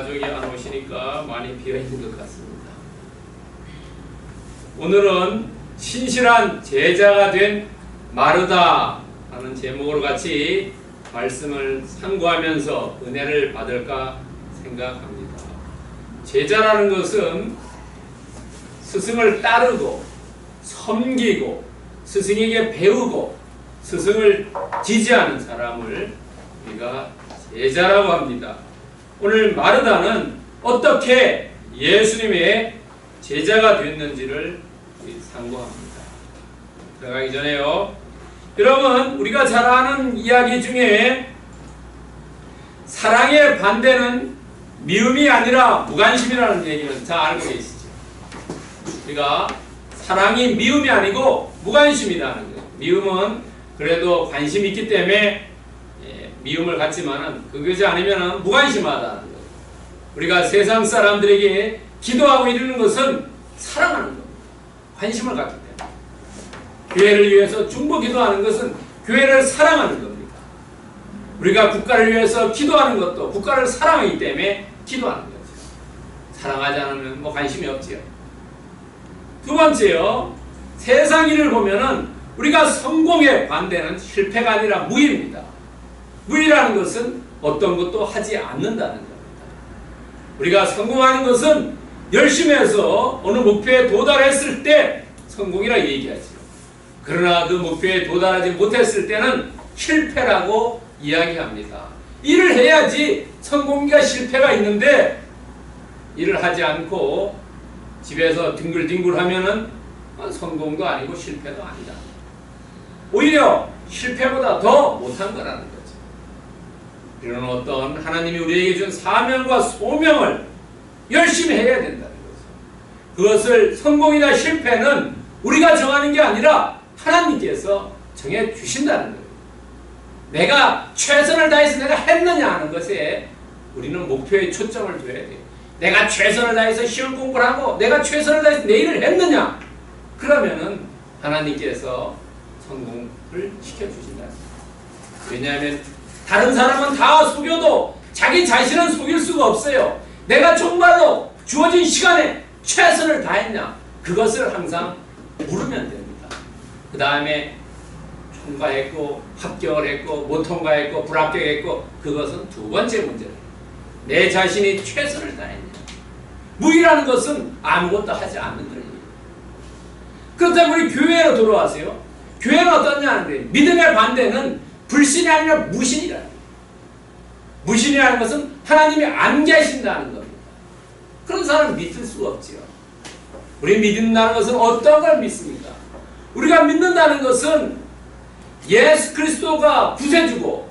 가족이 안 오시니까 많이 비어있는 것 같습니다. 오늘은 신실한 제자가 된 마르다 하는 제목으로 같이 말씀을 상고하면서 은혜를 받을까 생각합니다. 제자라는 것은 스승을 따르고 섬기고 스승에게 배우고 스승을 지지하는 사람을 우리가 제자라고 합니다. 오늘 마르다는 어떻게 예수님의 제자가 됐는지를 상고합니다. 들어가기 전에요, 여러분, 우리가 잘 아는 이야기 중에 사랑의 반대는 미움이 아니라 무관심이라는 얘기는 잘 알고 계시죠? 우리가 사랑이 미움이 아니고 무관심이라는 거예요. 미움은 그래도 관심이 있기 때문에 미움을 갖지만은 그러지 않으면 무관심하다는 거예요. 우리가 세상 사람들에게 기도하고 이러는 것은 사랑하는 겁니다. 관심을 갖기 때문에. 교회를 위해서 중보 기도하는 것은 교회를 사랑하는 겁니다. 우리가 국가를 위해서 기도하는 것도 국가를 사랑하기 때문에 기도하는 거죠. 사랑하지 않으면 뭐 관심이 없지요. 두 번째요, 세상 일을 보면은 우리가 성공의 반대는 실패가 아니라 무의입니다. 무의라는 것은 어떤 것도 하지 않는다는 겁니다. 우리가 성공하는 것은 열심히 해서 어느 목표에 도달했을 때 성공이라 얘기하죠. 그러나 그 목표에 도달하지 못했을 때는 실패라고 이야기합니다. 일을 해야지 성공과 실패가 있는데 일을 하지 않고 집에서 뒹굴뒹굴 하면은 성공도 아니고 실패도 아니다. 오히려 실패보다 더 못한 거라는 거죠. 이런 어떤 하나님이 우리에게 준 사명과 소명을 열심히 해야 된다는 거죠. 그것을 성공이나 실패는 우리가 정하는 게 아니라 하나님께서 정해 주신다는 거예요. 내가 최선을 다해서 내가 했느냐 하는 것에 우리는 목표에 초점을 둬야 돼요. 내가 최선을 다해서 시험 공부를 하고 내가 최선을 다해서 내 일을 했느냐, 그러면은 하나님께서 성공을 시켜주신다. 왜냐하면 다른 사람은 다 속여도 자기 자신은 속일 수가 없어요. 내가 정말로 주어진 시간에 최선을 다했냐, 그것을 항상 물으면 됩니다. 그 다음에 통과했고 합격을 했고 못 통과했고 불합격했고, 그것은 두 번째 문제예요. 내 자신이 최선을 다했냐. 무의라는 것은 아무것도 하지 않는 거예요. 그렇다면 우리 교회로 돌아와세요. 교회는 어떠냐는 거예요. 믿음의 반대는 불신이 아니라 무신이라는 거예요. 무신이라는 것은 하나님이 안 계신다는 겁니다. 그런 사람은 믿을 수가 없지요. 우리 믿는다는 것은 어떤 걸 믿습니까? 우리가 믿는다는 것은 예수 그리스도가 구세주고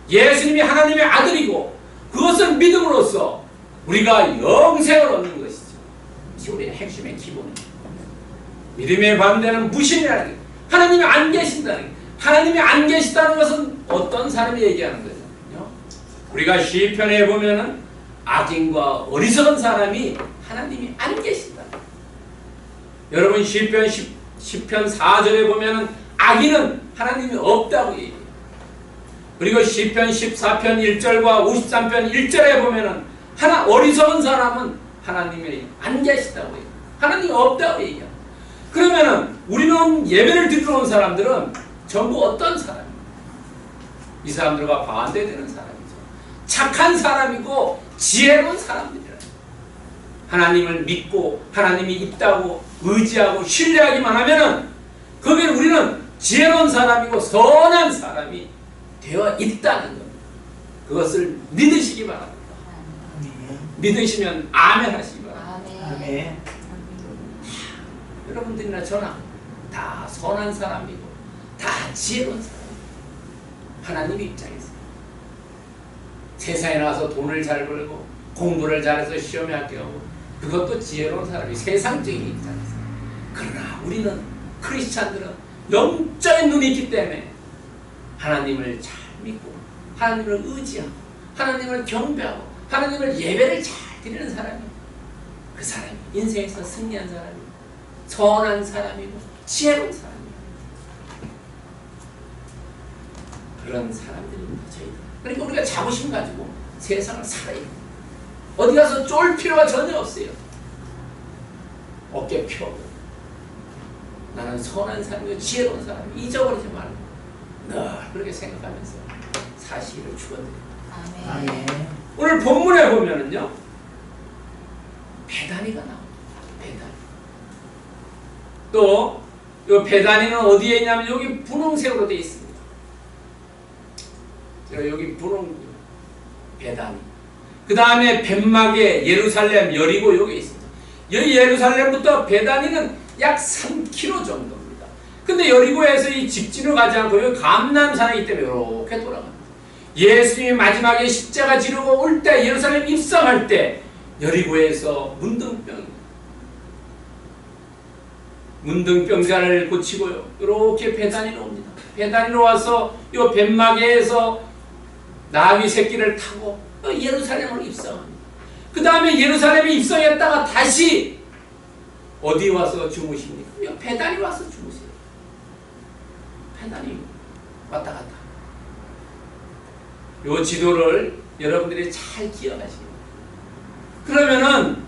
예수님이 하나님의 아들이고, 그것을 믿음으로써 우리가 영생을 얻는 것이죠. 이것이 우리의 핵심의 기본입니다. 믿음의 반대는 무신이라는 게, 하나님이 안 계신다는 게. 하나님이 안 계시다는 것은 어떤 사람이 얘기하는 거죠? 우리가 시편에 보면은 악인과 어리석은 사람이 하나님이 안 계신다. 여러분 시편 4절에 보면은 악인은 하나님이 없다고 얘기해요. 그리고 시편 14편 1절과 53편 1절에 보면은 어리석은 사람은 하나님이 안 계시다고 해요. 하나님이 없다고 얘기해요. 그러면은 우리는 예배를 드리러 온 사람들은 전부 어떤 사람이에요? 이 사람들과 반대되는 사람이죠. 착한 사람이고 지혜로운 사람들이라. 하나님을 믿고 하나님이 있다고 의지하고 신뢰하기만 하면은 거기에 우리는 지혜로운 사람이고 선한 사람이 되어 있다는 겁니다. 그것을 믿으시기 바랍니다. 믿으시면 아멘 하시기 바랍니다. 아멘. 여러분들이나 저나 다 선한 사람이고 다 지혜로운 사람이고, 하나님 입장에서 세상에 나와서 돈을 잘 벌고 공부를 잘해서 시험에 합격하고, 그것도 지혜로운 사람이 세상적인 입장에서. 그러나 우리는 크리스찬들은 영적인 눈이 있기 때문에 하나님을 잘 믿고 하나님을 의지하고 하나님을 경배하고 하나님을 예배를 잘 드리는 사람이에요. 그 사람이 인생에서 승리한 사람이고 선한 사람이고 지혜로운 사람이에요. 그런 사람들입니다. 저희들. 그러니까 우리가 자부심 가지고 세상을 살아야 돼요. 어디 가서 쫄 필요가 전혀 없어요. 어깨 펴고 나는 선한 사람이고 지혜로운 사람이 잊어버리지 말고 늘 그렇게 생각하면서 사실을 추구드려요. 아멘. 오늘 본문에 보면은요, 배다니가 나옵니다. 배다니. 또, 이 배다니는 어디에 있냐면 여기 분홍색으로 되어 있습니다. 제가 여기 분홍, 배다니. 그 다음에 벳막에 예루살렘, 여리고 여기 있습니다. 여기 예루살렘부터 배다니는 약 3km 정도입니다. 근데 여리고에서 이 직진을 가지 않고 여기 감람산이기 때문에 이렇게 돌아갑니다. 예수님이 마지막에 십자가 지르고 올 때 예루살렘 입성할 때 여리고에서 문둥병자를 고치고요. 이렇게 배단위로 옵니다. 배단위로 와서 이 벳마게에서 나귀 새끼를 타고 예루살렘으로 입성합니다. 그 다음에 예루살렘에 입성했다가 다시 어디 와서 주무십니까? 배단위 와서 주무세요. 배단위 왔다 갔다. 요 지도를 여러분들이 잘 기억하시고 그러면은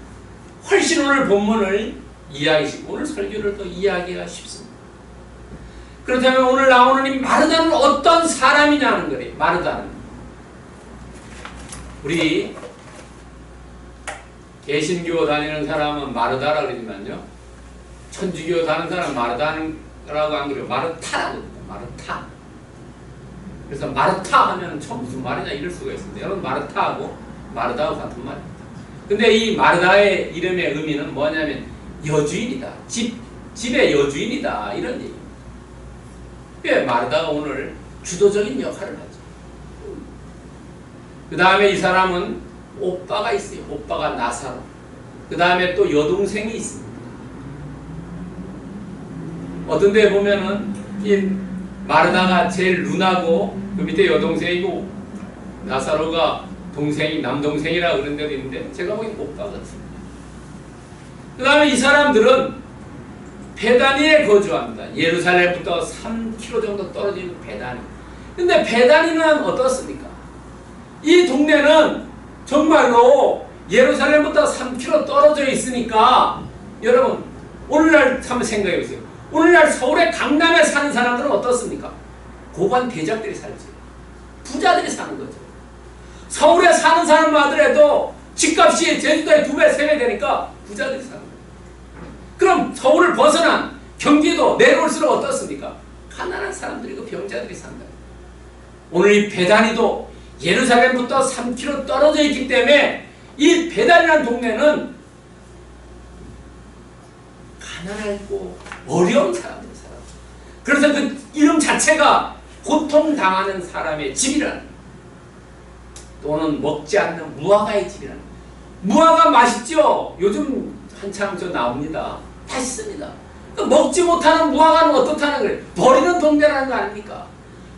훨씬 오늘 본문을 이해하시고 오늘 설교를 더 이해하기가 쉽습니다. 그렇다면 오늘 나오는 이 마르다는 어떤 사람이냐는 거예요. 마르다는 우리 개신교 다니는 사람은 마르다라 그러지만요, 천주교 다니는 사람은 마르다라고 안 그래요. 마르타라고 합니다. 마르타. 그래서 마르타 하면 처음 무슨 말이냐 이럴 수가 있습니다. 여러분 마르타하고 마르다하고 같은 말입니다. 근데 이 마르다의 이름의 의미는 뭐냐면 여주인이다. 집의 여주인이다. 이런 얘기입니다. 왜 마르다가 오늘 주도적인 역할을 하죠. 그 다음에 이 사람은 오빠가 있어요. 오빠가 나사로. 그 다음에 또 여동생이 있습니다. 어떤 데 보면은 이 마르다가 제일 누나고 그 밑에 여동생이고 나사로가 남동생이라 그런 데도 있는데 제가 보기엔 오빠 같습니다. 그 다음에 이 사람들은 베다니에 거주합니다. 예루살렘부터 3km 정도 떨어진 베다니. 근데 베다니는 어떻습니까? 이 동네는 정말로 예루살렘부터 3km 떨어져 있으니까 여러분 오늘날 한번 생각해 보세요. 오늘날 서울의 강남에 사는 사람들은 어떻습니까? 고관 대작들이 살지. 부자들이 사는 거죠. 서울에 사는 사람만 하더라도 집값이 제주도에 2배, 3배 되니까 부자들이 사는 거예요. 그럼 서울을 벗어난 경기도 내려올수록 어떻습니까? 가난한 사람들이고 병자들이 산다. 오늘 이 베다니도 예루살렘부터 3km 떨어져 있기 때문에 이 베다니라는 동네는 가난하고 어려운 사람들이 살아요. 그래서 그 이름 자체가 고통당하는 사람의 집이라는, 또는 먹지 않는 무화과의 집이라는. 무화과 맛있죠? 요즘 한참 나옵니다. 맛있습니다. 먹지 못하는 무화과는 어떻다는 거예요? 버리는 동네라는 거 아닙니까?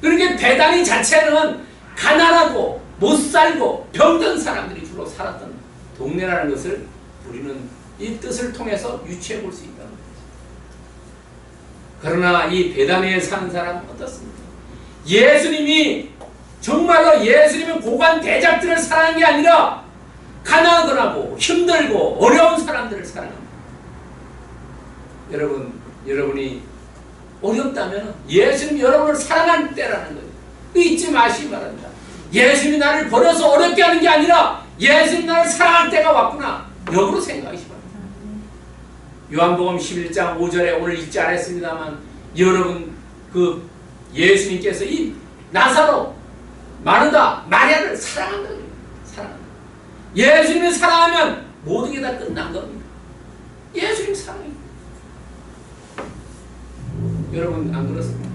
그러니까 베다니 자체는 가난하고 못 살고 병든 사람들이 주로 살았던 동네라는 것을 우리는 이 뜻을 통해서 유추해 볼 수 있다는 거죠. 그러나 이 베다니에 사는 사람은 어떻습니까? 예수님이 정말로 예수님은 고관 대작들을 사랑한 게 아니라 가난하고 힘들고 어려운 사람들을 사랑합니다. 여러분이 어렵다면 예수님 여러분을 사랑할 때라는 거예요. 잊지 마시기 바랍니다. 예수님이 나를 버려서 어렵게 하는 게 아니라 예수님이 나를 사랑할 때가 왔구나. 역으로 생각하시기 바랍니다. 요한복음 11장 5절에 오늘 읽지 않았습니다만 여러분 그 예수님께서 이 나사로, 마르다, 마리아를 사랑한다. 사랑한다. 예수님을 사랑하면 모든 게 다 끝난 겁니다. 예수님 사랑입니다. 여러분 안 그렇습니까?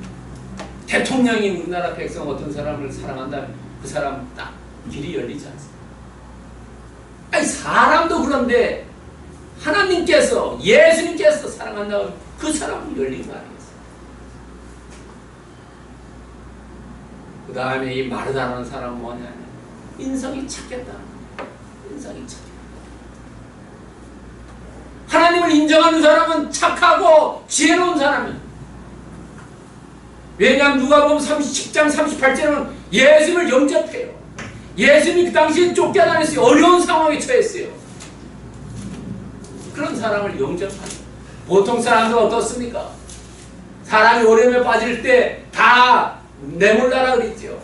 대통령이 우리나라 백성 어떤 사람을 사랑한다면 그 사람 딱 길이 열리지 않습니다. 아니 사람도 그런데 하나님께서 예수님께서 사랑한다면 그 사람은 열린 거 아니겠어요? 그 다음에 이 마르다라는 사람은 뭐냐면 인성이 착했다. 인성이 착해. 하나님을 인정하는 사람은 착하고 지혜로운 사람이에요. 왜냐하면 누가복음 10장 38절은 예수님을 영접해요. 예수님이 그 당시에 쫓겨다녔어요. 어려운 상황에 처했어요. 사람을 영접한다. 보통 사람들 어떻습니까? 사람이 어려움에 빠질 때 다 내몰라라 그랬죠.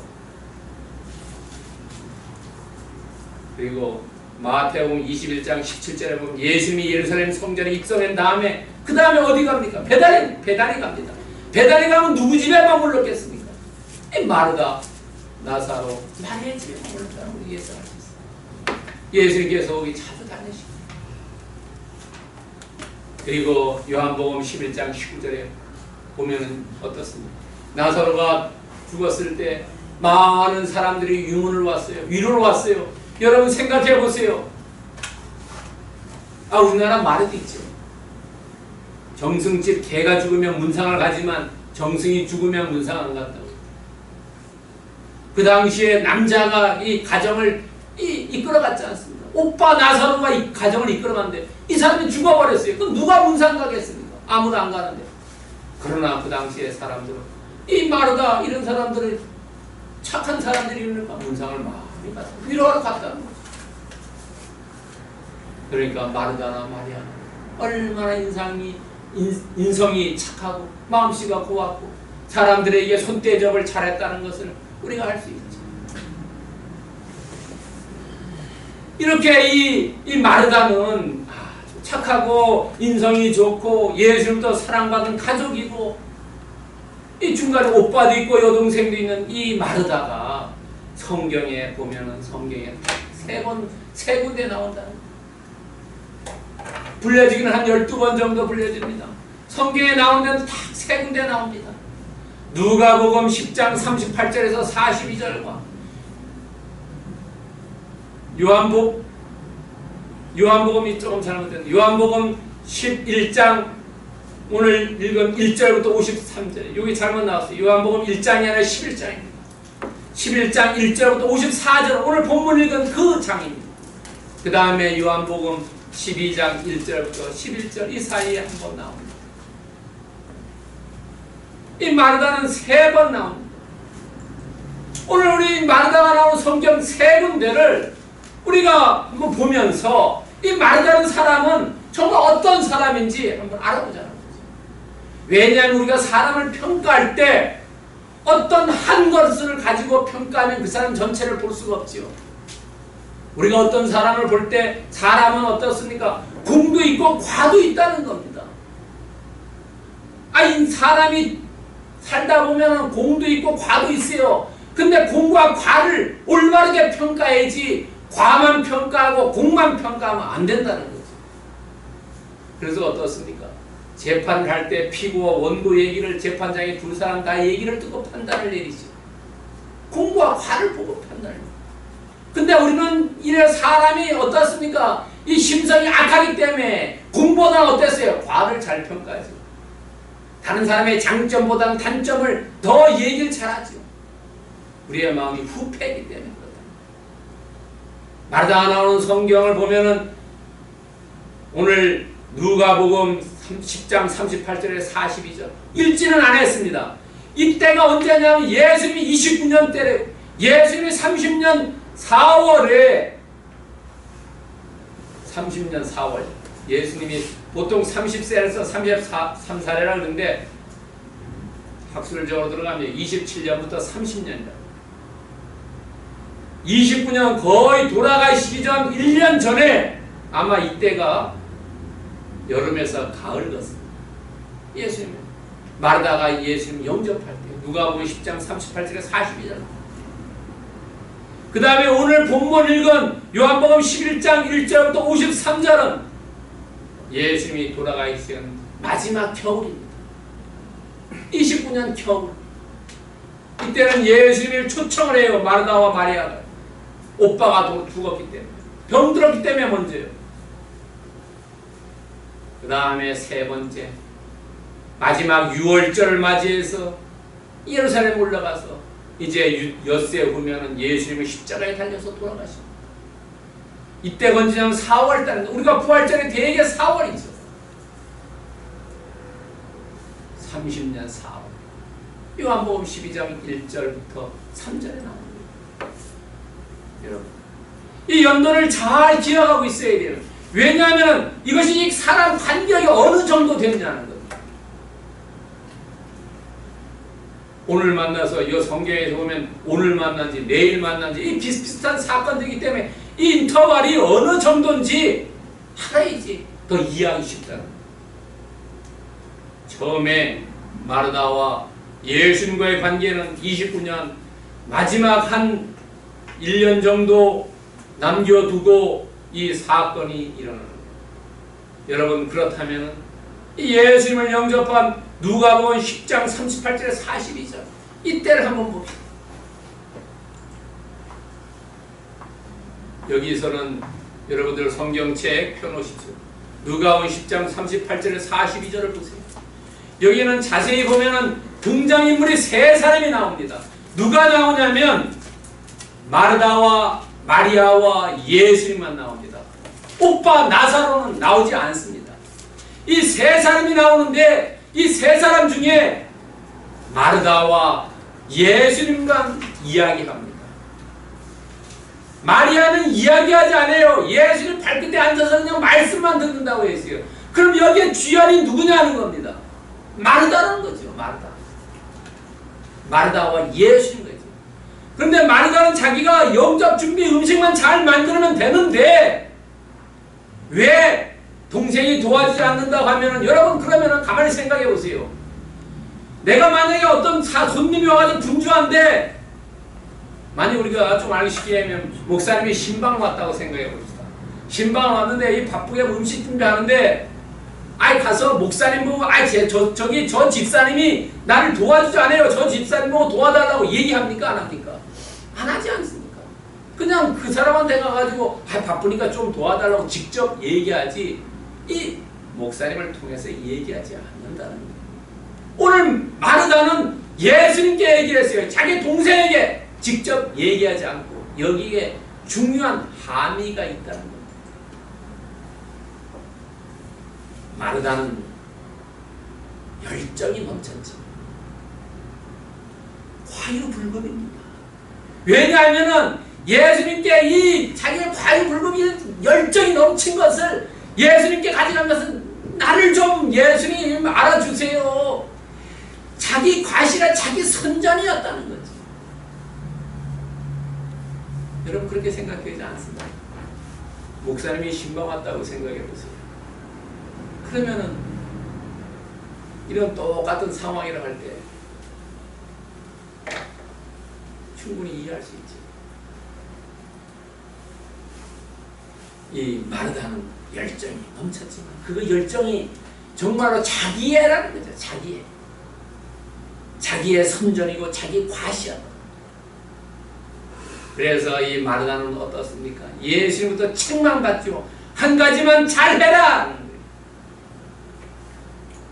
그리고 마태복음 21장 17절에 보면 예수님이 예루살렘 성전에 입성한 다음에 그 다음에 어디 갑니까? 베다니 갑니다. 베다니 가면 누구 집에 머물렀겠습니까? 마르다, 나사로, 마리아 집에 머물렀다는 우리 예수 알수 있어요. 예수님께서 거기 자주 다니시고. 그리고 요한복음 11장 19절에 보면은 어떻습니까? 나사로가 죽었을 때 많은 사람들이 유문을 왔어요. 위로를 왔어요. 여러분 생각해 보세요. 우리나라 말에도 있죠. 정승집 개가 죽으면 문상을 가지만 정승이 죽으면 문상 안 간다고. 그 당시에 남자가 이 가정을 이끌어갔지 않습니까? 오빠 나사로가 이 가정을 이끌어갔는데 이 사람이 죽어버렸어요. 그럼 누가 문상 가겠습니까? 아무도 안 가는데. 그러나 그 당시에 사람들은 이 마르다 이런 사람들을 착한 사람들이니까 문상을 많이 갔다 위로하러 갔다는 거죠. 그러니까 마르다나 마리아는 얼마나 인성이 착하고 마음씨가 고왔고 사람들에게 손대접을 잘했다는 것을 우리가 알 수 있죠. 이렇게 이 마르다는 착하고 인성이 좋고 예수님도 사랑받은 가족이고 이 중간에 오빠도 있고 여동생도 있는 이 마르다가 성경에 보면은 성경에 세 군데 나온다는 거예요. 불려지기는 한 12번 정도 불려집니다. 성경에 나오는 데는 딱 세 군데 나옵니다. 누가복음 10장 38절에서 42절과 요한복음이 조금 잘못됐는데 요한복음 11장 오늘 읽은 1절부터 53절 여기 잘못 나왔어요. 요한복음 1장이 아니라 11장입니다. 11장 1절부터 54절 오늘 본문 읽은 그 장입니다. 그 다음에 요한복음 12장 1절부터 11절 이 사이에 한 번 나옵니다. 이 마르다는 3번 나옵니다. 오늘 우리 마르다가 나온 성경 3군데를 우리가 한번 보면서 이 마르다는 사람은 정말 어떤 사람인지 한번 알아보자는 거죠. 왜냐하면 우리가 사람을 평가할 때 어떤 한 것을 가지고 평가하면 그 사람 전체를 볼 수가 없지요. 우리가 어떤 사람을 볼 때 사람은 어떻습니까? 공도 있고 과도 있다는 겁니다. 이 사람이 살다 보면 공도 있고 과도 있어요. 근데 공과 과를 올바르게 평가해야지 과만 평가하고 공만 평가하면 안 된다는 거죠. 그래서 어떻습니까? 재판을 할 때 피고와 원고 얘기를 재판장이 두 사람 다 얘기를 듣고 판단을 내리죠. 공과 과를 보고 판단을 내리죠. 근데 우리는 이래 사람이 어떻습니까? 이 심성이 악하기 때문에 공보다 어땠어요? 과를 잘 평가하죠. 다른 사람의 장점보다는 단점을 더 얘기를 잘하죠. 우리의 마음이 후패이기 때문에 그렇다. 마르다가 나오는 성경을 보면은 오늘 누가복음 10장 38절에 42절 읽지는 안 했습니다. 이때가 언제냐면 예수님이 29년 때래. 예수님이 30년 4월에 30년 4월 예수님이 보통 30세에서 33살이라 그러는데 학술적으로 들어가면 27년부터 30년이다. 29년 거의 돌아가시기 전 1년 전에 아마 이때가 여름에서 가을 같습니다. 예수님 마르다가 예수님 영접할 때 누가복음 10장 38절에 42절 그 다음에 오늘 본문 읽은 요한복음 11장 1절부터 53절은 예수님이 돌아가시는 마지막 겨울입니다. 29년 겨울 이때는 예수님을 초청을 해요. 마르다와 마리아가 오빠가 죽었기 때문에 병들었기 때문에 먼저요. 그 다음에 세 번째 마지막 6월절을 맞이해서 예루살렘 올라가서 이제 엿새 후면은 예수님은 십자가에 달려서 돌아가시고 이때 건지는 4월달인데 우리가 부활절이 대개 4월이죠. 30년 4월 요한복음 12장 1절부터 3절에 나옵니다. 여러분 이 연도를 잘 기억하고 있어야 돼요. 왜냐하면 이것이 사람 간격이 어느 정도 됐냐는 겁니다. 오늘 만나서 이 성경에서 보면 오늘 만난지 내일 만난지 이 비슷비슷한 사건들이기 때문에 이 인터벌이 어느 정도인지 알아야지 더 이해하기 쉽다는 거예요. 처음에 마르다와 예수님과의 관계는 29년 마지막 한 1년 정도 남겨두고 이 사건이 일어나는 거예요. 여러분 그렇다면 이 예수님을 영접한 누가복음 10장 38절에 42절 이때를 한번 봅시다. 여기서는 여러분들 성경책 펴놓으십시오. 누가복음 10장 38절에 42절을 보세요. 여기는 자세히 보면은 등장인물이 세 사람이 나옵니다. 누가 나오냐면 마르다와 마리아와 예수님만 나옵니다. 오빠 나사로는 나오지 않습니다. 이 세 사람이 나오는데 이 세 사람 중에 마르다와 예수님만 이야기합니다. 마리아는 이야기하지 않아요. 예수님 발끝에 앉아서 그냥 말씀만 듣는다고 했어요. 그럼 여기에 주연이 누구냐는 겁니다. 마르다라는 거죠. 마르다와 예수님 거죠. 그런데 마르다는 자기가 영접 준비 음식만 잘 만들면 되는데 왜 동생이 도와주지 않는다고 하면은 여러분 그러면은 가만히 생각해 보세요. 내가 만약에 어떤 손님이 와가지고 분주한데 만약 우리가 좀 알기 쉽게 하면 목사님이 신방 왔다고 생각해 봅시다. 신방 왔는데 이 바쁘게 음식 준비하는데 아이 가서 목사님 보고 아이 저기 저 집사님이 나를 도와주지 않아요. 저 집사님 보고 도와달라고 얘기합니까? 안 합니까? 안 하지 않습니까? 그냥 그 사람한테 가가지고 아 바쁘니까 좀 도와달라고 직접 얘기하지 이 목사님을 통해서 얘기하지 않는다는 거예요. 오늘 마르다는 예수님께 얘기를 했어요. 자기 동생에게 직접 얘기하지 않고 여기에 중요한 함의가 있다는 겁니다. 마르다는 열정이 넘쳤지. 과유불급입니다. 왜냐하면 예수님께 이 자기의 과유불급이 열정이 넘친 것을 예수님께 가져간 것은 나를 좀 예수님 알아주세요. 자기 과시가 자기 선전이었다는 거지. 여러분 그렇게 생각하지 않습니다. 목사님이 신방 왔다고 생각해 보세요. 그러면은 이런 똑같은 상황이라고 할 때 충분히 이해할 수 있죠. 이 마르다는 열정이 넘쳤지만 그 열정이 정말로 자기애라는 거죠. 자기애. 자기의 선전이고 자기 과시였다. 그래서 이 마르다는 어떻습니까? 예수님부터 책망받죠. 한 가지만 잘해라.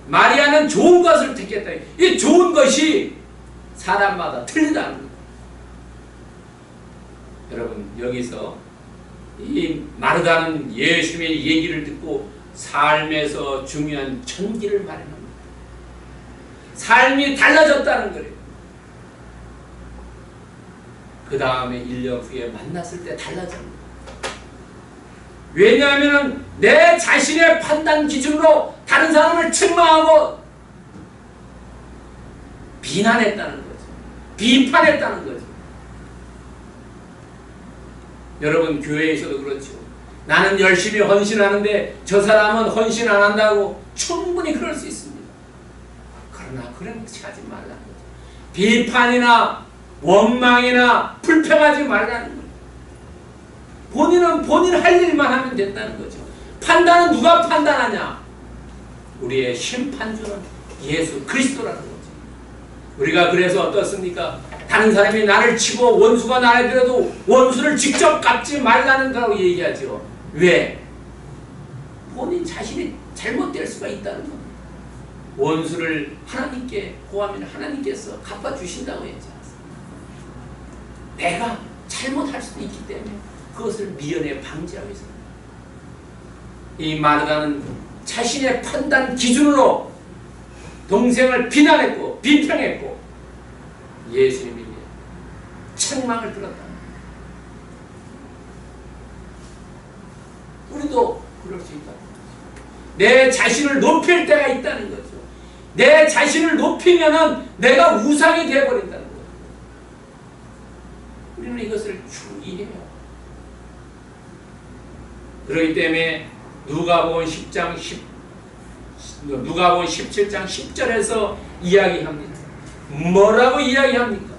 마리아는 좋은 것을 택했다. 이 좋은 것이 사람마다 틀리다는 거예요. 여러분 여기서 이 마르다는 예수님의 얘기를 듣고 삶에서 중요한 전기를 마련합니다. 삶이 달라졌다는 거예요. 그 다음에 1년 후에 만났을 때 달라집니다. 왜냐하면 내 자신의 판단 기준으로 다른 사람을 책망하고 비난했다는 거죠. 비판했다는 거죠. 여러분 교회에서도 그렇죠. 나는 열심히 헌신하는데 저 사람은 헌신 안 한다고 충분히 그럴 수 있습니다. 그러나 그렇게 하지 말라는 거죠. 비판이나 원망이나 불평하지 말라는 거죠. 본인은 본인 할 일만 하면 된다는 거죠. 판단은 누가 판단하냐? 우리의 심판주는 예수 그리스도라는 거죠. 우리가 그래서 어떻습니까? 다른 사람이 나를 치고 원수가 나를 들어도 원수를 직접 갚지 말라는 거라고 얘기하죠. 왜? 본인 자신이 잘못될 수가 있다는 겁니다. 원수를 하나님께 고하면 하나님께서 갚아주신다고 했지 않습니까? 내가 잘못할 수도 있기 때문에 그것을 미연에 방지하고 있습니다. 이 마르다는 자신의 판단 기준으로 동생을 비난했고 비평했고 예수님이 책망을 들었다. 우리도 그럴 수 있다는 거죠. 내 자신을 높일 때가 있다는 거죠. 내 자신을 높이면은 내가 우상이 되어버린다는 거죠. 우리는 이것을 주의해요. 그렇기 때문에 누가복음 17장 10절에서 이야기합니다. 뭐라고 이야기합니까?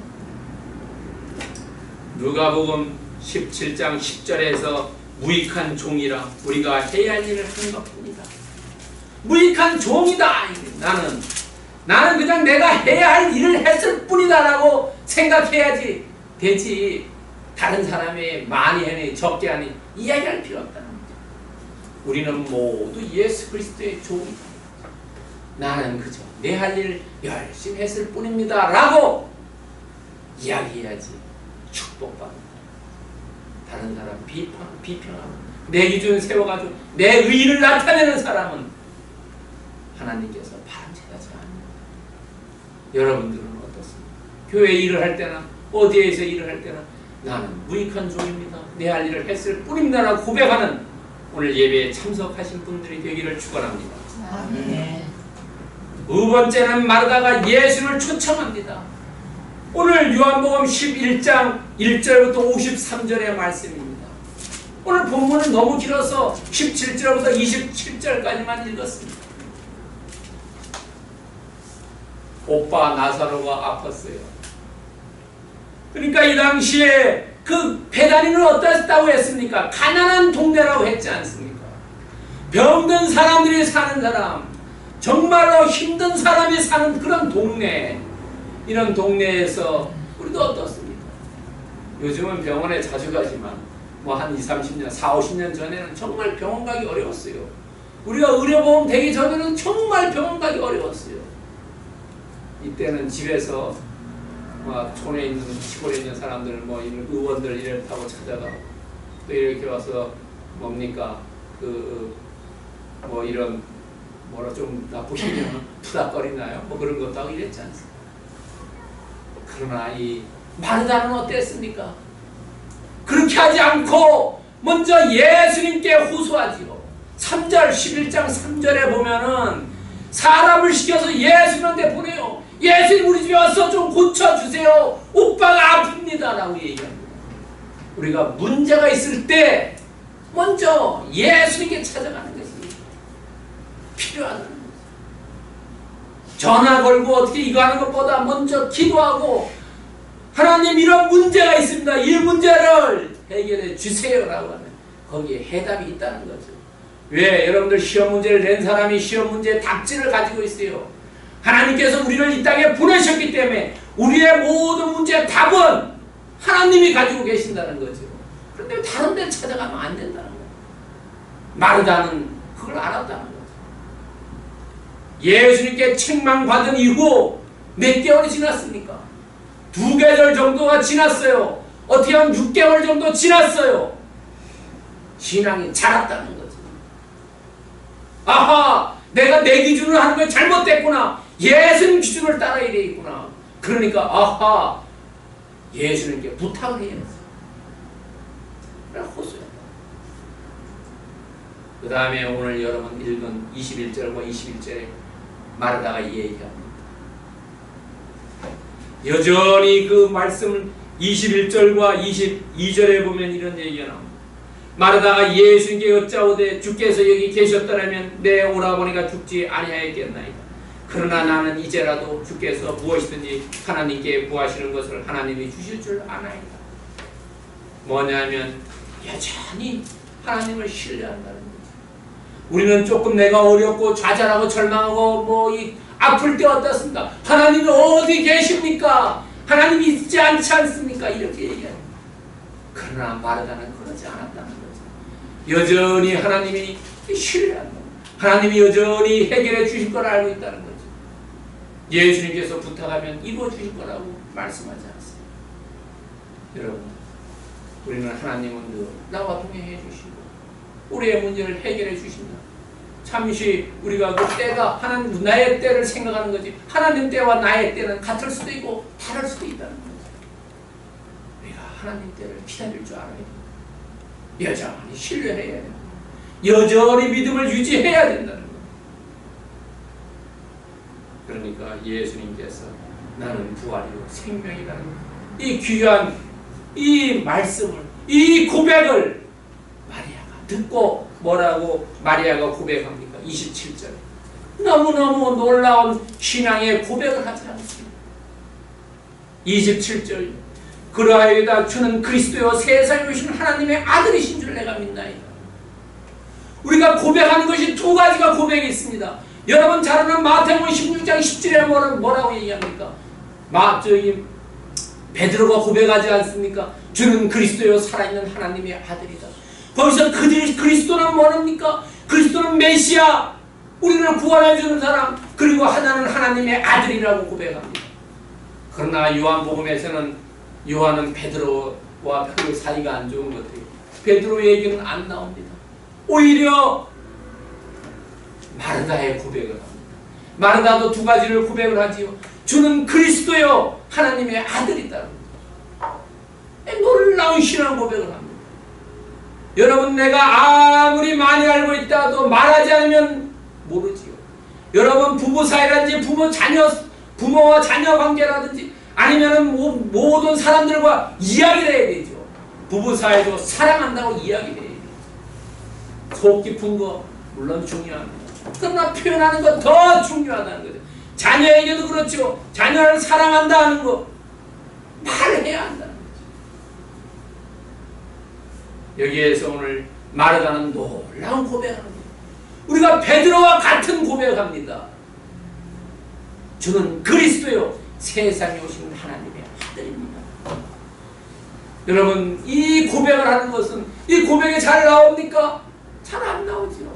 누가복음 17장 10절에서 무익한 종이라 우리가 해야 할 일을 하는 것뿐이다. 무익한 종이다. 나는 그냥 내가 해야 할 일을 했을 뿐이다 라고 생각해야지 되지. 다른 사람이 많이 하니 적게 하니 이야기할 필요 없다는 거죠. 우리는 모두 예수 그리스도의 종이다. 나는 그저 내 할 일을 열심히 했을 뿐입니다 라고 이야기해야지 축복받는다. 다른 사람 비평하고 내 기준 세워가지고 내 의의를 나타내는 사람은 하나님께서 바람직하지 않습니다. 여러분들은 어떻습니까? 교회 일을 할 때나 어디에서 일을 할 때나 나는 무익한 종입니다. 내 할 일을 했을 뿐입니다 라고 고백하는 오늘 예배에 참석하신 분들이 되기를 축원합니다. 아멘. 두 번째는 마르다가 예수를 초청합니다. 오늘 요한복음 11장 1절부터 53절의 말씀입니다. 오늘 본문은 너무 길어서 17절부터 27절까지만 읽었습니다. 오빠 나사로가 아팠어요. 그러니까 이 당시에 그 베다니는 어땠다고 했습니까? 가난한 동네라고 했지 않습니까? 병든 사람들이 사는 사람, 정말로 힘든 사람이 사는 그런 동네, 이런 동네에서 우리도 어떻습니까? 요즘은 병원에 자주 가지만 뭐 한 20, 30년, 40, 50년 전에는 정말 병원 가기 어려웠어요. 우리가 의료보험 되기 전에는 정말 병원 가기 어려웠어요. 이때는 집에서 촌에 있는 시골에 있는 사람들 뭐 이런 의원들 이렇다고 찾아가고 또 이렇게 와서 뭡니까 뭐 이런 뭐라 좀 나쁘시면 투닥거리나요? 뭐 그런 것도 하고 이랬지 않습니까? 그러나 이 마르다는 어땠습니까? 그렇게 하지 않고 먼저 예수님께 호소하지요. 3절 11장 3절에 보면은 사람을 시켜서 예수님한테 보내요. 예수님 우리 집에 와서 좀 고쳐주세요. 오빠가 아픕니다 라고 얘기합니다. 우리가 문제가 있을 때 먼저 예수님께 찾아가는 것이 필요하다는 거죠. 전화 걸고 어떻게 이거 하는 것보다 먼저 기도하고 하나님 이런 문제가 있습니다. 이 문제를 해결해 주세요 라고 하면 거기에 해답이 있다는 거죠. 왜? 여러분들 시험 문제를 낸 사람이 시험 문제의 답지를 가지고 있어요. 하나님께서 우리를 이 땅에 보내셨기 때문에 우리의 모든 문제의 답은 하나님이 가지고 계신다는 거죠. 그런데 다른 데를 찾아가면 안 된다는 거예요. 마르다는 그걸 알았다는 거죠. 예수님께 책망받은 이후 몇 개월이 지났습니까? 2계절 정도가 지났어요. 어떻게 하면 6개월 정도 지났어요. 신앙이 자랐다는 거죠. 아하, 내가 내 기준으로 하는 게 잘못됐구나. 예수님 기준을 따라야 되겠구나. 그러니까 아하, 예수님께 부탁을 해야 했어요. 그래서 호소했다. 그 다음에 오늘 여러분 읽은 21절과 21절에 마르다가 얘기합니다. 여전히 그 말씀 21절과 22절에 보면 이런 얘기가 나옵니다. 마르다가 예수님께 여짜오되 주께서 여기 계셨더라면 내 오라버니가 죽지 아니하였겠나이다. 그러나 나는 이제라도 주께서 무엇이든지 하나님께 구하시는 것을 하나님이 주실 줄 아나이다. 뭐냐면 여전히 하나님을 신뢰한다는 거죠. 우리는 조금 내가 어렵고 좌절하고 절망하고 뭐 이 아플 때 어떻습니까? 하나님이 어디 계십니까? 하나님이 있지 않지 않습니까? 이렇게 얘기합니다. 그러나 마르다는 그러지 않았다는 거죠. 여전히 하나님이 신뢰한다. 하나님이 여전히 해결해 주실 걸 알고 있다는 거죠. 예수님께서 부탁하면 이루어 주실 거라고 말씀하지 않습니다. 여러분, 우리는 하나님은 늘 나와 동행해 주시고 우리의 문제를 해결해 주신다. 잠시 우리가 그 때가 하나님 나의 때를 생각하는 거지 하나님 때와 나의 때는 같을 수도 있고 다를 수도 있다는 거죠. 우리가 하나님 때를 기다릴 줄 알아야 됩니다. 여전히 신뢰해야 됩니다. 여전히 믿음을 유지해야 된다는 거예요. 그러니까 예수님께서 나는 부활이요 생명이라는 이 귀한 이 말씀을, 이 고백을 마리아가 듣고 뭐라고 마리아가 고백합니까? 27절. 너무너무 놀라운 신앙의 고백을 하지 않습니다. 27절. 그러하여다 주는 그리스도요 세상에 오신 하나님의 아들이신 줄 내가 믿나이다. 우리가 고백하는 것이 두 가지가 고백이 있습니다. 여러분 잘 아는 마태복음 16장 10절에 뭐라고 얘기합니까? 베드로가 고백하지 않습니까? 주는 그리스도요 살아있는 하나님의 아들이다. 거기서 그리스도는 뭐랍니까? 그리스도는 메시아, 우리를 구원해주는 사람, 그리고 하나는 하나님의 아들이라고 고백합니다. 그러나 요한복음에서는 요한은 베드로와 별로 사이가 안 좋은 것 같아요. 베드로 얘기는 안 나옵니다. 오히려 마르다의 고백을 합니다. 마르다도 두 가지를 고백을 하지요. 주는 그리스도요 하나님의 아들이다. 놀라운 신앙 고백을 합니다. 여러분 내가 아무리 많이 알고 있다도 말하지 않으면 모르지요. 여러분 부부 사이라든지 부모와 자녀 관계라든지 아니면은 모든 사람들과 이야기를 해야 되죠. 부부 사이도 사랑한다고 이야기를 해야 돼요. 속 깊은 거 물론 중요합니다. 그러나 표현하는 거 더 중요하다는 거죠. 자녀에게도 그렇죠. 자녀를 사랑한다 하는 거 말해야 한다는 거죠. 여기에서 오늘 마르다는 놀라운 고백을 합니다. 우리가 베드로와 같은 고백을 합니다. 주는 그리스도요 세상에 오신 하나님의 아들입니다. 여러분 이 고백을 하는 것은 이 고백이 잘 나옵니까? 잘 안 나오죠.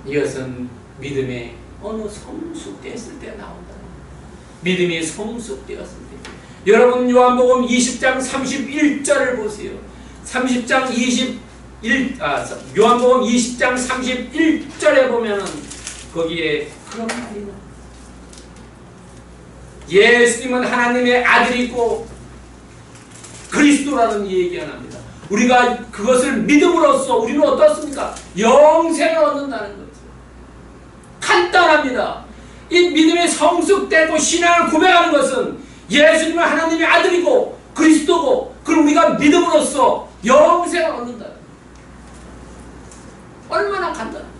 이것은 믿음의 어느 성숙되었을 때 나온다는 거예요. 믿음이 성숙되었을 때. 여러분 요한복음 20장 31절을 보세요. 요한복음 20장 31절에 보면은 거기에 그런 말이 나와요. 예수님은 하나님의 아들이고 그리스도라는 얘기가 납니다. 우리가 그것을 믿음으로써 우리는 어떻습니까? 영생을 얻는다는 거죠. 간단합니다. 이 믿음이 성숙되고 신앙을 고백하는 것은 예수님은 하나님의 아들이고 그리스도고 그걸 우리가 믿음으로써 영생을 얻는다는 거예요. 얼마나 간단합니까?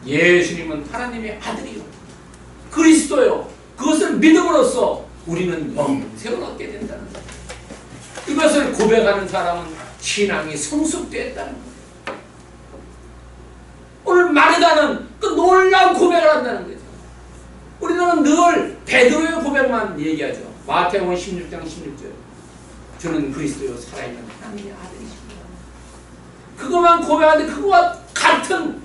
예수님은 하나님의 아들이요 그리스도요 그것을 믿음으로써 우리는 영생을 얻게 된다는 거예요. 이것을 고백하는 사람은 신앙이 성숙됐다는 거예요. 오늘 마르다는 그 놀라운 고백을 한다는 거죠. 우리는 늘 베드로의 고백만 얘기하죠. 마태복음 16장 16절 주는 그리스도요 살아있는 하나님의 아들이십니다. 그것만 고백하는데 그거와 같은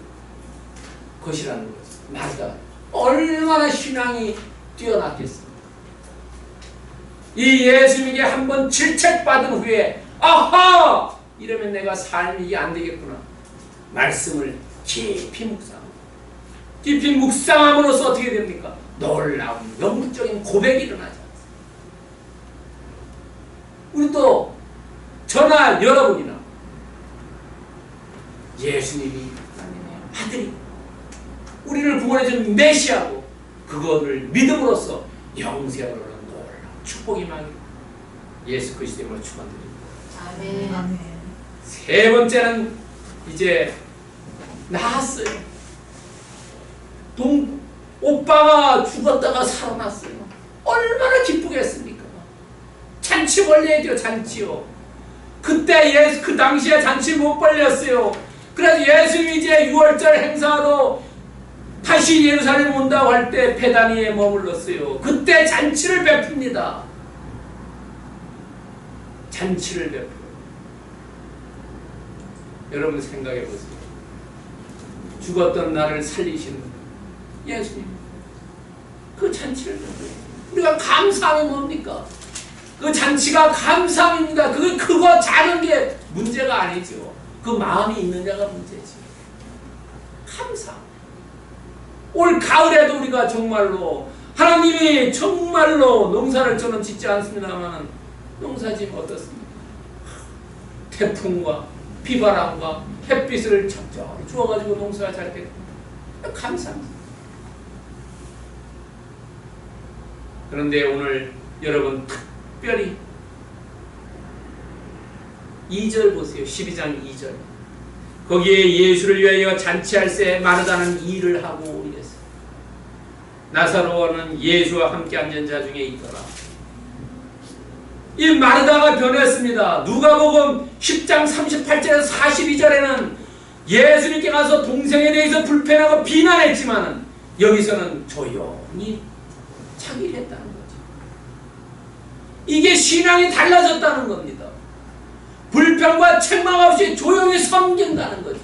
것이라는 거죠. 마르다 얼마나 신앙이 뛰어났겠습니까? 이 예수님에게 한번 질책받은 후에 아하! 이러면 내가 삶이 이게 안 되겠구나. 말씀을 깊이 묵상합니다. 깊이 묵상함으로써 어떻게 됩니까? 놀라운 영적인 고백이 일어나지 않습니까? 우리도 저나 여러분이나 예수님이 하나님의 아들이고 우리를 구원해준 메시아고 그거를 믿음으로써 영생을 얻는 놀라운 축복이 많이 예수 그리스도의 이름으로 축원드립니다. 아멘. 세 번째는 이제 나았어요. 오빠가 죽었다가 살아났어요. 얼마나 기쁘겠습니까? 잔치 벌려야죠. 잔치요. 그때 그 당시에 잔치 못 벌렸어요. 그래서 예수님이 이제 6월절 행사로 다시 예루살렘 온다고 할 때 베다니에 머물렀어요. 그때 잔치를 베풉니다. 잔치를 베풀어요. 여러분 생각해 보세요. 죽었던 나를 살리시는 예수님. 그 잔치를 베풀어요. 우리가 감사함이 뭡니까? 그 잔치가 감사함입니다. 그게 크고 작은 게 문제가 아니죠. 그 마음이 있느냐가 문제지. 감사함. 올 가을에도 우리가 정말로 하나님이 정말로 농사를 저는 짓지 않습니다만 농사 지으면 어떻습니까? 태풍과 비바람과 햇빛을 적절히 주어가지고 농사가 잘 되고 감사합니다. 그런데 오늘 여러분 특별히 2절 보세요. 12장 2절. 거기에 예수를 위하여 잔치할새 마르다는 일을 하고 이랬어요. 나사로는 예수와 함께 앉은 자 중에 있더라. 이 마르다가 변했습니다. 누가복음 10장 38절에서 42절에는 예수님께 가서 동생에 대해서 불편하고 비난했지만 여기서는 조용히 자기를 했다는 거죠. 이게 신앙이 달라졌다는 겁니다. 불평과 책망 없이 조용히 섬긴다는 거죠.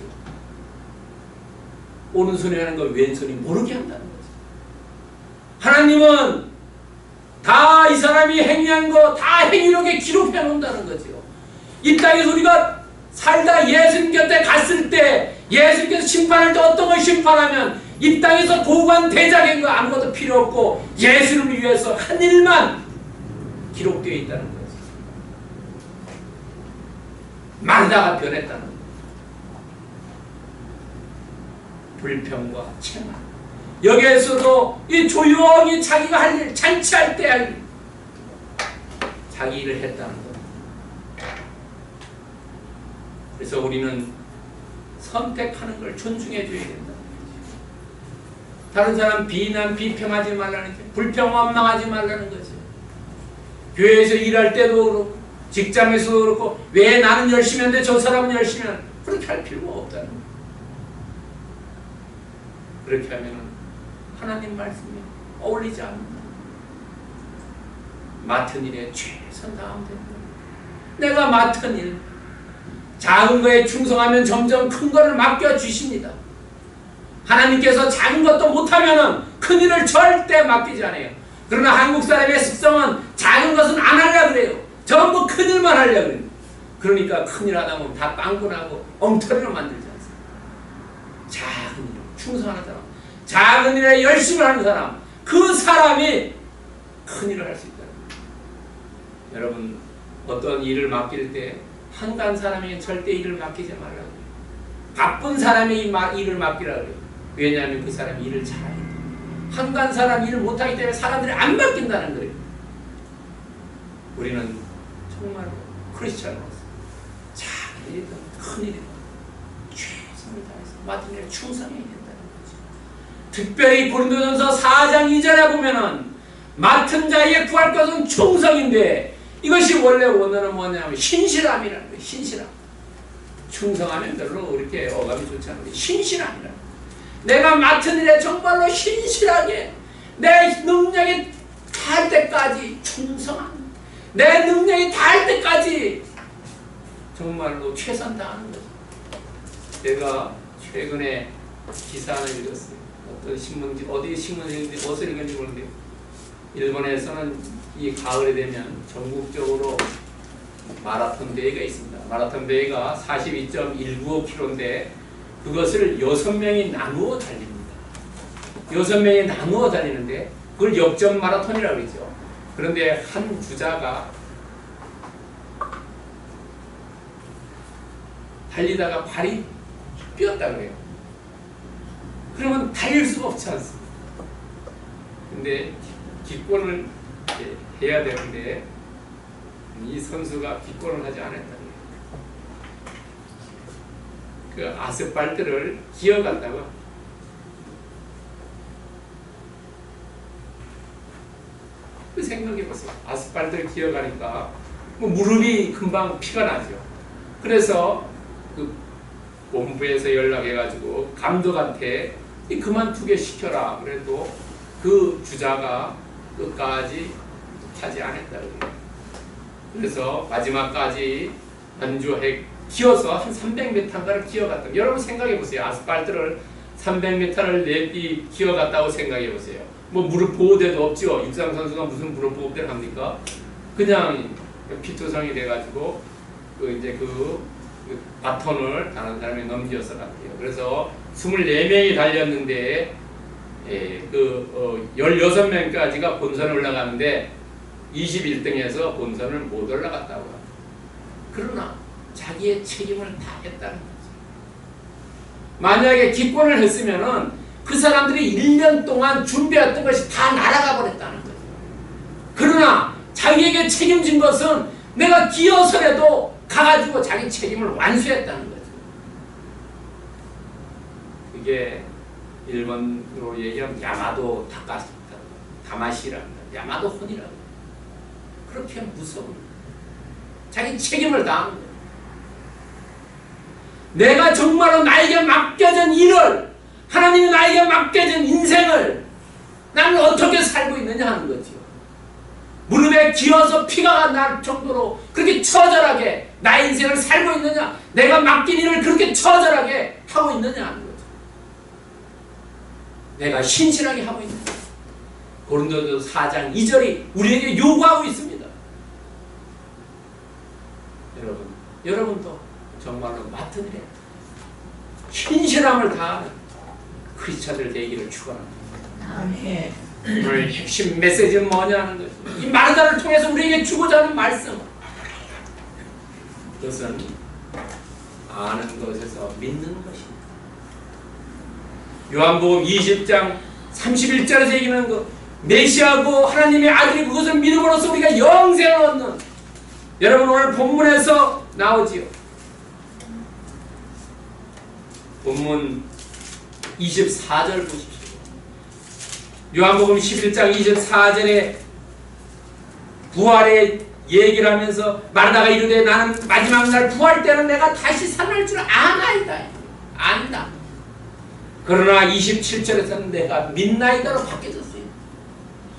오른손이 하는 걸 왼손이 모르게 한다는 거죠. 하나님은 다 이 사람이 행위한 거 다 행위록에 기록해 놓는다는 거죠. 이 땅에서 우리가 살다 예수님 곁에 갔을 때 예수님께서 심판할 때 어떤 걸 심판하면 이 땅에서 고관 대작인 거 아무것도 필요 없고 예수님을 위해서 한 일만 기록되어 있다는 거죠. 마르다가 변했다는 거죠. 불평과 책망. 여기에서도 이 조용히 자기가 할 일, 잔치할 때 할 일, 자기 일을 했다는 것. 그래서 우리는 선택하는 걸 존중해 줘야 된다. 다른 사람 비난, 비평하지 말라는 거죠. 불평, 원망하지 말라는 거죠. 교회에서 일할 때도 그렇고 직장에서도 그렇고 왜 나는 열심히 하는데 저 사람은 열심히 하는데 그렇게 할 필요가 없다는 거예요. 그렇게 하면 하나님 말씀이 어울리지 않는다. 맡은 일에 최선 다하면 된다. 내가 맡은 일, 작은 거에 충성하면 점점 큰 거를 맡겨주십니다. 하나님께서 작은 것도 못하면 큰 일을 절대 맡기지 않아요. 그러나 한국 사람의 습성은 작은 것은 안 하려고 그래요. 전부 큰 일만 하려고 그래요. 그러니까 큰 일 하다 보면 다 빵꾸나고 엉터리로 만들지 않습니까? 작은 일, 충성하는 사람, 작은 일에 열심히 하는 사람, 그 사람이 큰 일을 할 수 있다. 여러분, 어떤 일을 맡길 때 한간 사람에게 절대 일을 맡기지 말라고 해요. 바쁜 사람에게 일을 맡기라고 해요. 왜냐하면 그 사람이 일을 잘하기 때문에. 한간 사람 일을 못하기 때문에 사람들이 안 맡긴다는 거예요. 우리는 정말 크리스찬으로서 작은 일이든 큰 일이든 최선을 다해서 맡은 일에 충성해야 된다는 거죠. 특별히 고린도전서 4장 2절에 보면은 맡은 자에게 구할 것은 충성인데 이것이 원래 원어는 뭐냐면 신실함이라는 거예요. 신실함. 충성하면 별로 이렇게 어감이 좋지 않은데 신실함이라는 거예요. 내가 맡은 일에 정말로 신실하게 내 능력이 닿을 때까지 충성한, 내 능력이 닿을 때까지 정말로 최선 다하는 거죠. 제가 최근에 기사 하나 읽었어요. 어떤 신문지, 어디 신문인지 어디서 읽은지 모르는데요. 일본에서는 이 가을이 되면 전국적으로 마라톤 대회가 있습니다. 마라톤 대회가 42.195km인데 그것을 6명이 나누어 달립니다. 6명이 나누어 달리는데 그걸 역전 마라톤이라고 그러죠. 그런데 한 주자가 달리다가 발이 삐었다 그래요. 그러면 달릴 수가 없지 않습니까? 근데 기권을 해야 되는데 이 선수가 기권을 하지 않았다는 거예요. 그 아스팔트를 기어갔다가 그 생각해보세요. 아스팔트를 기어가니까 뭐 무릎이 금방 피가 나죠. 그래서 그 본부에서 연락해가지고 감독한테 그만두게 시켜라. 그래도 그 주자가 끝까지 하지 않았다고 해요. 그래서 마지막까지 안주해 기어서 한 300m인가를 기어갔다. 여러분 생각해보세요. 아스팔트를 300m를 내비 기어갔다고 생각해보세요. 뭐 무릎 보호대도 없죠. 육상 선수가 무슨 무릎 보호대를 합니까? 그냥 피투성이 돼가지고 이제 그 바톤을 다른 사람이 넘겨서 갔대요. 그래서 24명이 달렸는데 16명까지가 본선에 올라가는데 21등에서 본선을 못 올라갔다고 합니다. 그러나 자기의 책임을 다 했다는 거죠. 만약에 기권을 했으면은 그 사람들이 1년 동안 준비했던 것이 다 날아가 버렸다는 거죠. 그러나 자기에게 책임진 것은 내가 기어서라도 가가지고 자기 책임을 완수했다는 거죠. 그게 일본으로 얘기하면 야마도 다마시랍니다. 야마도 혼이라고. 그렇게 무서운 자기 책임을 다하는 거예요. 내가 정말로 나에게 맡겨진 일을, 하나님이 나에게 맡겨진 인생을 나는 어떻게 살고 있느냐 하는 거죠. 무릎에 기어서 피가 날 정도로 그렇게 처절하게 나의 인생을 살고 있느냐, 내가 맡긴 일을 그렇게 처절하게 하고 있느냐 하는 거죠. 내가 신실하게 하고 있느냐. 고린도서 4장 2절이 우리에게 요구하고 있습니다. 여러분도 정말로 맡은 일에 신실함을 다하는 크리스찬들 되기를 축원합니다. 아멘. 오늘 핵심 메시지는 뭐냐 하는 거죠. 이 마르다를 통해서 우리에게 주고자 하는 말씀, 그것은 아는 것에서 믿는 것입니다. 요한복음 20장 31절에서 얘기하는 것, 메시아고 하나님의 아들이 그것을 믿음으로써 우리가 영생을 얻는, 여러분 오늘 본문에서 나오지요. 본문 24절 보십시오. 요한복음 11장 24절에 부활의 얘기를 하면서 마르다가 이르되 나는 마지막 날 부활 때는 내가 다시 살아날 줄 아나이다. 안다. 그러나 27절에서는 내가 믿나이다로 바뀌어졌어요.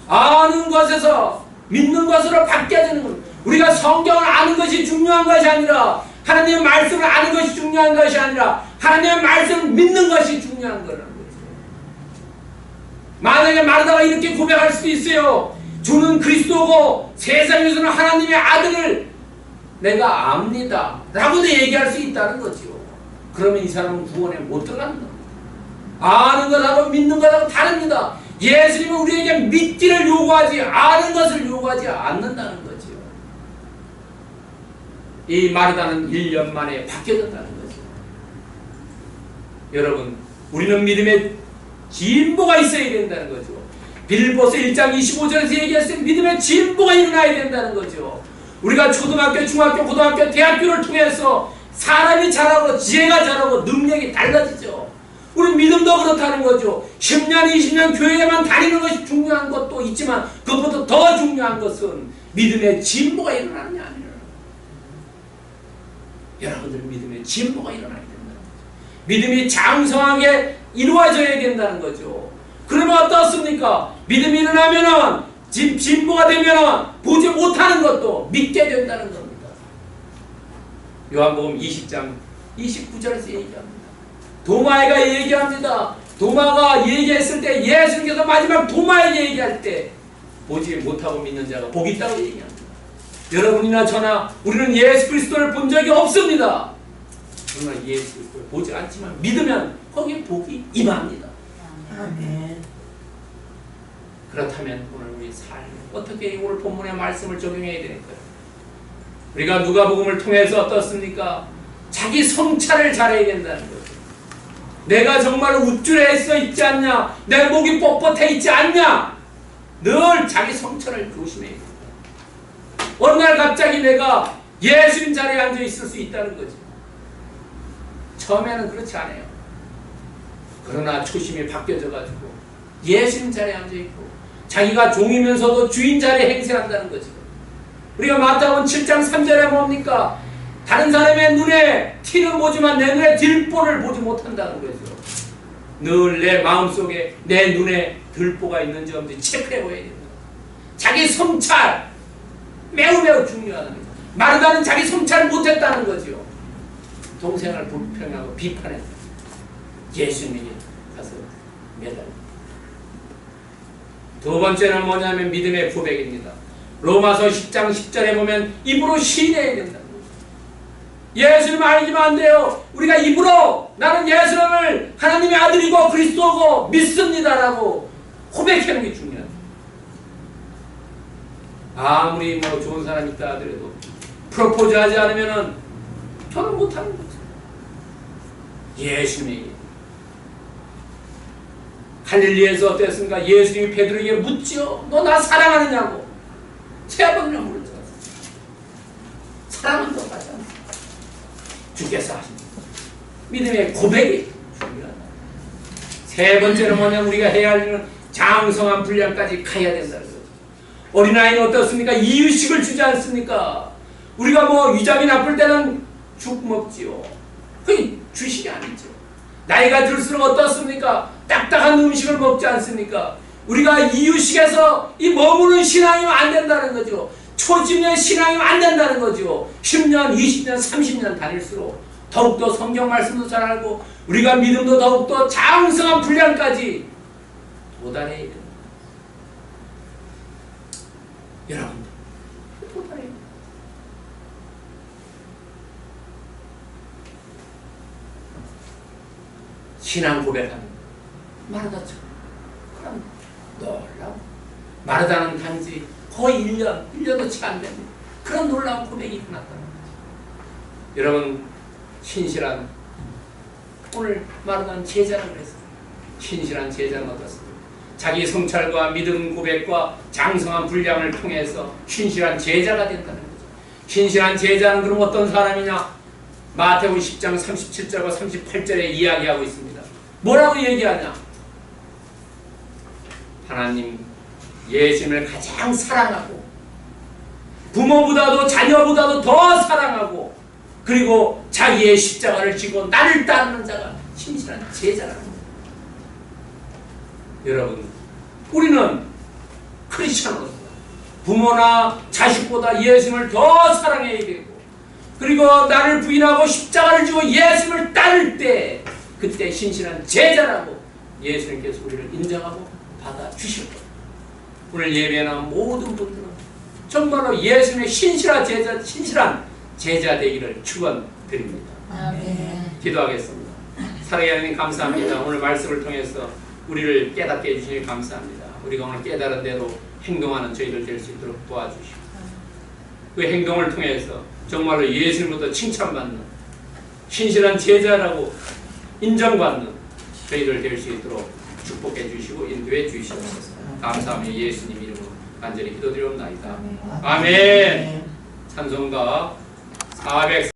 아는 것에서 믿는 것으로 바뀌어지는 것. 우리가 성경을 아는 것이 중요한 것이 아니라, 하나님의 말씀을 아는 것이 중요한 것이 아니라 하나님의 말씀을 믿는 것이 중요한 거라는 거죠. 만약에 마르다가 이렇게 고백할 수도 있어요. 주는 그리스도고 세상에서는 하나님의 아들을 내가 압니다 라고도 얘기할 수 있다는 거죠. 그러면 이 사람은 구원에 못 들어가는 겁니다. 아는 것하고 믿는 것하고 다릅니다. 예수님은 우리에게 믿기를 요구하지, 아는 것을 요구하지 않는다는 거죠. 이 마르다는 1년 만에 바뀌어졌다는 거죠. 여러분, 우리는 믿음의 진보가 있어야 된다는 거죠. 빌보서 1장 25절에서 얘기했을 때 믿음의 진보가 일어나야 된다는 거죠. 우리가 초등학교, 중학교, 고등학교, 대학교를 통해서 사람이 자라고 지혜가 자라고 능력이 달라지죠. 우리 믿음도 그렇다는 거죠. 10년, 20년 교회에만 다니는 것이 중요한 것도 있지만 그것보다 더 중요한 것은 믿음의 진보가 일어나느냐 아니냐. 여러분들 믿음의 진보가 일어나야 된다는 거죠. 믿음이 장성하게 이루어져야 된다는 거죠. 그러면 어떻습니까? 믿음이 일어나면은 진보가 되면은 보지 못하는 것도 믿게 된다는 겁니다. 요한복음 20장 29절에서 얘기합니다. 도마에가 얘기합니다. 도마가 얘기했을 때 예수님께서 마지막 도마에게 얘기할 때 보지 못하고 믿는 자가 복이 있다고 얘기합니다. 여러분이나 저나 우리는 예수 그리스도를 본 적이 없습니다. 그러나 예수 그리스도를 보지 않지만 믿으면 거기에 복이 임합니다. 아멘. 그렇다면 오늘 우리 삶 어떻게 오늘 본문의 말씀을 적용해야 될까요? 우리가 누가복음을 통해서 어떻습니까? 자기 성찰을 잘해야 된다는 거죠. 내가 정말 우쭐해 서 있지 않냐? 내 목이 뻣뻣해 있지 않냐? 늘 자기 성찰을 조심해야 됩니다. 어느 날 갑자기 내가 예수님 자리에 앉아 있을 수 있다는 거죠. 처음에는 그렇지 않아요. 그러나 초심이 바뀌어져가지고 예수님 자리에 앉아있고 자기가 종이면서도 주인 자리에 행세한다는 거죠. 우리가 마태복음 7장 3절에 뭡니까? 다른 사람의 눈에 티는 보지만 내 눈에 들보를 보지 못한다는 거죠. 늘 내 마음속에 내 눈에 들보가 있는지 없는지 체크해봐야 된다. 자기 성찰 매우 중요하다는 거죠. 마르다는 자기 성찰을 못했다는 거죠. 동생을 불평하고 비판했다. 예수님에게 가서 매달립니다. 두 번째는 뭐냐면 믿음의 고백입니다. 로마서 10장 10절에 보면 입으로 시인해야 된다는 거죠. 예수님 알기만 안 돼요. 우리가 입으로 나는 예수님을 하나님의 아들이고 그리스도고 믿습니다라고 고백하는 게 중요합니다. 아무리 뭐 좋은 사람이 있다 하더라도 프로포즈 하지 않으면은 저는 못하는 거죠. 예수님이 갈릴리에서 어땠습니까? 예수님이 베드로에게 묻지요. 너 나 사랑하느냐고. 세 번이나 물었죠. 사랑은 똑같지 않습니까? 주께서 하십니다. 믿음의 고백이 중요하다. 세 번째는 뭐냐면 우리가 해야 할 일은 장성한 분량까지 가야 된다는 거죠. 어린아이는 어떻습니까? 이유식을 주지 않습니까? 우리가 뭐 위장이 나쁠 때는 죽 먹지요. 그게 주식이 아니죠. 나이가 들수록 어떻습니까? 딱딱한 음식을 먹지 않습니까? 우리가 이유식에서 이 머무는 신앙이면 안 된다는 거죠. 초짐의 신앙이면 안 된다는 거죠. 10년, 20년, 30년 다닐수록 더욱더 성경 말씀도 잘 알고 우리가 믿음도 더욱더 장성한 분량까지 도달해야 됩니다. 여러분들 도달해야 됩니다. 신앙 고백하는 마르다처럼 그럼 놀라운 마르다는 단지 거의 1년도 채 안 됩니다. 그런 놀라운 고백이 일어났다는 거죠. 여러분 신실한 오늘 마르다는 제자라고 그랬어요. 신실한 제자는 어떻습니까? 자기 성찰과 믿음 고백과 장성한 분량을 통해서 신실한 제자가 된다는 거죠. 신실한 제자는 그럼 어떤 사람이냐? 마태복음 10장 37절과 38절에 이야기하고 있습니다. 뭐라고 얘기하냐? 하나님 예수님을 가장 사랑하고 부모보다도 자녀보다도 더 사랑하고 그리고 자기의 십자가를 지고 나를 따르는 자가 신실한 제자라는 거예요. 여러분 우리는 크리스천으로서 부모나 자식보다 예수님을 더 사랑해야 되고 그리고 나를 부인하고 십자가를 지고 예수님을 따를 때 그때 신실한 제자라고 예수님께서 우리를 인정하고 받아주실 거예요. 오늘 예배에 나온 모든 분들은 정말로 예수님의 신실한 제자 되기를 축원드립니다. 아멘. 기도하겠습니다. 사랑의 하나님 감사합니다. 오늘 말씀을 통해서 우리를 깨닫게 해주시니 감사합니다. 우리가 오늘 깨달은 대로 행동하는 저희들 될 수 있도록 도와주시고 그 행동을 통해서 정말로 예수님부터 칭찬받는 신실한 제자라고 인정받는 저희들 될 수 있도록 축복해 주시고 인도해 주시옵소서. 감사하며 예수님 이름으로 간절히 기도드리옵나이다. 아멘. 찬송가 400